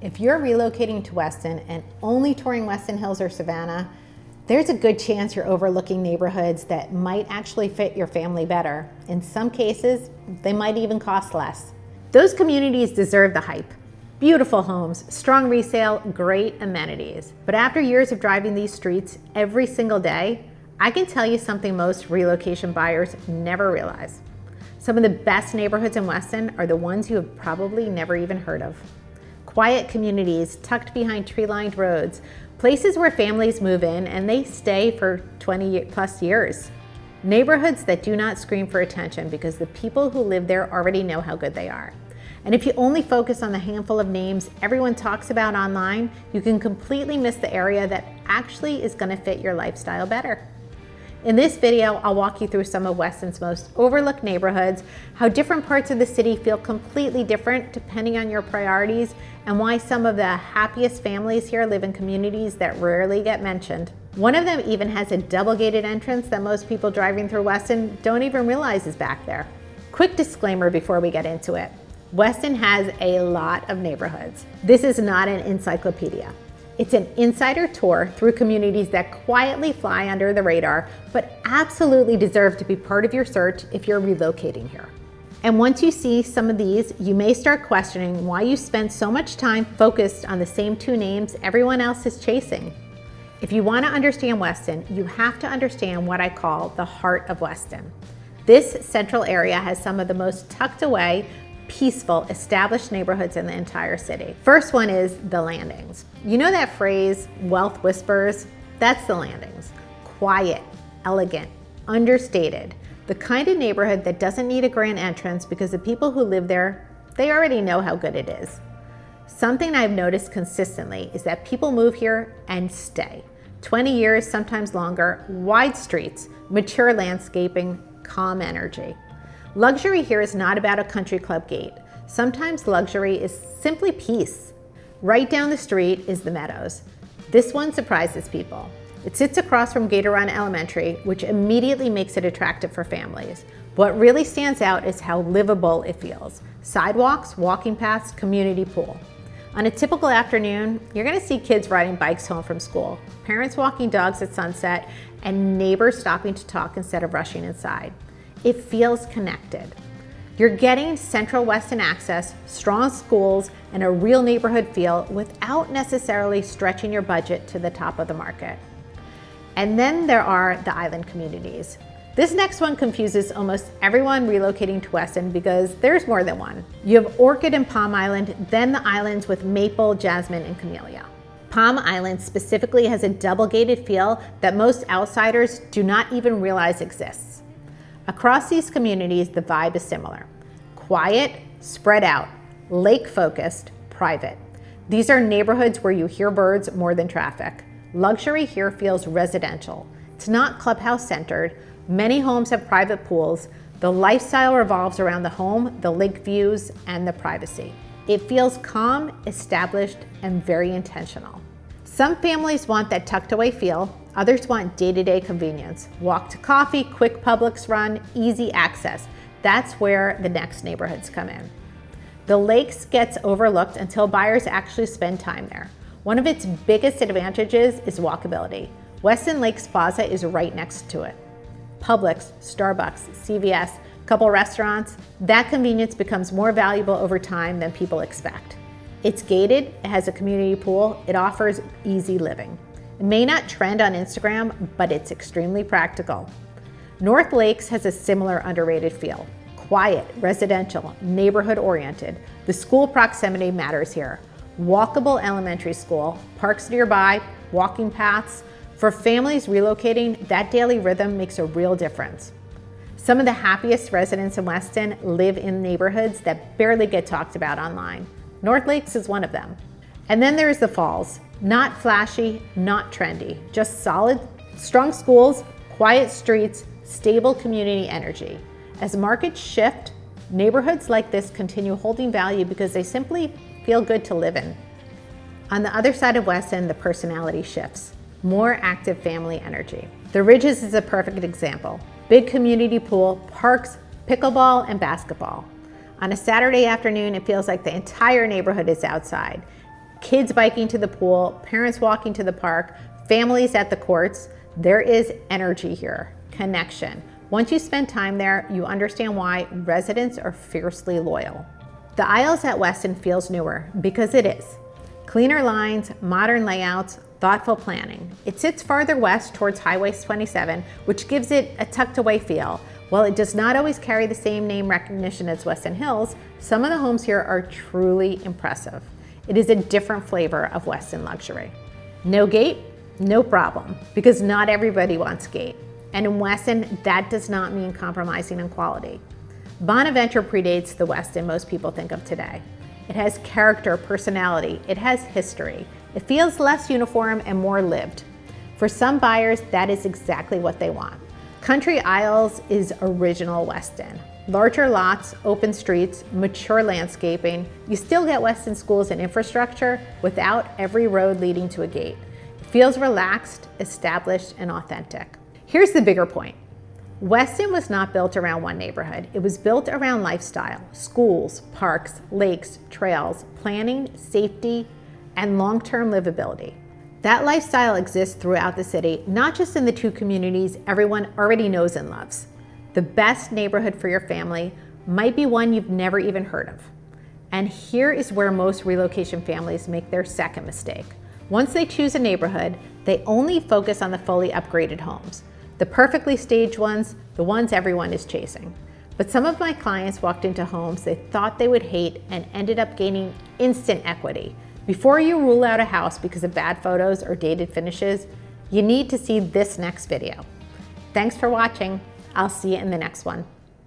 If you're relocating to Weston and only touring Weston Hills or Savannah, there's a good chance you're overlooking neighborhoods that might actually fit your family better. In some cases, they might even cost less. Those communities deserve the hype. Beautiful homes, strong resale, great amenities. But after years of driving these streets every single day, I can tell you something most relocation buyers never realize. Some of the best neighborhoods in Weston are the ones you have probably never even heard of. Quiet communities tucked behind tree-lined roads, places where families move in and they stay for 20 plus years. Neighborhoods that do not scream for attention because the people who live there already know how good they are. And if you only focus on the handful of names everyone talks about online, you can completely miss the area that actually is going to fit your lifestyle better. In this video, I'll walk you through some of Weston's most overlooked neighborhoods, how different parts of the city feel completely different depending on your priorities, and why some of the happiest families here live in communities that rarely get mentioned. One of them even has a double-gated entrance that most people driving through Weston don't even realize is back there. Quick disclaimer before we get into it. Weston has a lot of neighborhoods. This is not an encyclopedia. It's an insider tour through communities that quietly fly under the radar, but absolutely deserve to be part of your search if you're relocating here. And once you see some of these, you may start questioning why you spend so much time focused on the same two names everyone else is chasing. If you want to understand Weston, you have to understand what I call the heart of Weston. This central area has some of the most tucked away, peaceful, established neighborhoods in the entire city. First one is the Landings. You know that phrase, wealth whispers? That's the Landings. Quiet, elegant, understated. The kind of neighborhood that doesn't need a grand entrance because the people who live there, they already know how good it is. Something I've noticed consistently is that people move here and stay. 20 years, sometimes longer, wide streets, mature landscaping, calm energy. Luxury here is not about a country club gate. Sometimes luxury is simply peace. Right down the street is the Meadows. This one surprises people. It sits across from Gator Run Elementary, which immediately makes it attractive for families. What really stands out is how livable it feels. Sidewalks, walking paths, community pool. On a typical afternoon, you're gonna see kids riding bikes home from school, parents walking dogs at sunset, and neighbors stopping to talk instead of rushing inside. It feels connected. You're getting Central Weston access, strong schools, and a real neighborhood feel without necessarily stretching your budget to the top of the market. And then there are the island communities. This next one confuses almost everyone relocating to Weston because there's more than one. You have Orchid and Palm Island, then the islands with Maple, Jasmine, and Camellia. Palm Island specifically has a double-gated feel that most outsiders do not even realize exists. Across these communities, the vibe is similar. Quiet, spread out, lake-focused, private. These are neighborhoods where you hear birds more than traffic. Luxury here feels residential. It's not clubhouse-centered. Many homes have private pools. The lifestyle revolves around the home, the lake views, and the privacy. It feels calm, established, and very intentional. Some families want that tucked away feel. Others want day-to-day convenience. Walk to coffee, quick Publix run, easy access. That's where the next neighborhoods come in. The Lakes gets overlooked until buyers actually spend time there. One of its biggest advantages is walkability. Weston Lakes Plaza is right next to it. Publix, Starbucks, CVS, couple restaurants, that convenience becomes more valuable over time than people expect. It's gated, it has a community pool, it offers easy living. It may not trend on Instagram, but it's extremely practical. North Lakes has a similar underrated feel. Quiet, residential, neighborhood-oriented. The school proximity matters here. Walkable elementary school, parks nearby, walking paths. For families relocating, that daily rhythm makes a real difference. Some of the happiest residents in Weston live in neighborhoods that barely get talked about online. North Lakes is one of them. And then there's the Falls. Not flashy, not trendy, just solid, strong schools, quiet streets, stable community energy. As markets shift, neighborhoods like this continue holding value because they simply feel good to live in. On the other side of Weston, the personality shifts. More active family energy. The Ridges is a perfect example. Big community pool, parks, pickleball, and basketball. On a Saturday afternoon, it feels like the entire neighborhood is outside. Kids biking to the pool, parents walking to the park, families at the courts. There is energy here, connection. Once you spend time there, you understand why residents are fiercely loyal. The Isles at Weston feels newer because it is. Cleaner lines, modern layouts, thoughtful planning. It sits farther west towards Highway 27, which gives it a tucked away feel. While it does not always carry the same name recognition as Weston Hills, some of the homes here are truly impressive. It is a different flavor of Weston luxury. No gate? No problem, because not everybody wants gate. And in Weston, that does not mean compromising on quality. Bonaventure predates the Weston most people think of today. It has character, personality, it has history. It feels less uniform and more lived. For some buyers, that is exactly what they want. Country Isles is original Weston. Larger lots, open streets, mature landscaping. You still get Weston schools and infrastructure without every road leading to a gate. It feels relaxed, established, and authentic. Here's the bigger point. Weston was not built around one neighborhood. It was built around lifestyle, schools, parks, lakes, trails, planning, safety, and long-term livability. That lifestyle exists throughout the city, not just in the two communities everyone already knows and loves. The best neighborhood for your family might be one you've never even heard of. And here is where most relocation families make their second mistake. Once they choose a neighborhood, they only focus on the fully upgraded homes. The perfectly staged ones, the ones everyone is chasing. But some of my clients walked into homes they thought they would hate and ended up gaining instant equity. Before you rule out a house because of bad photos or dated finishes, you need to see this next video. Thanks for watching. I'll see you in the next one.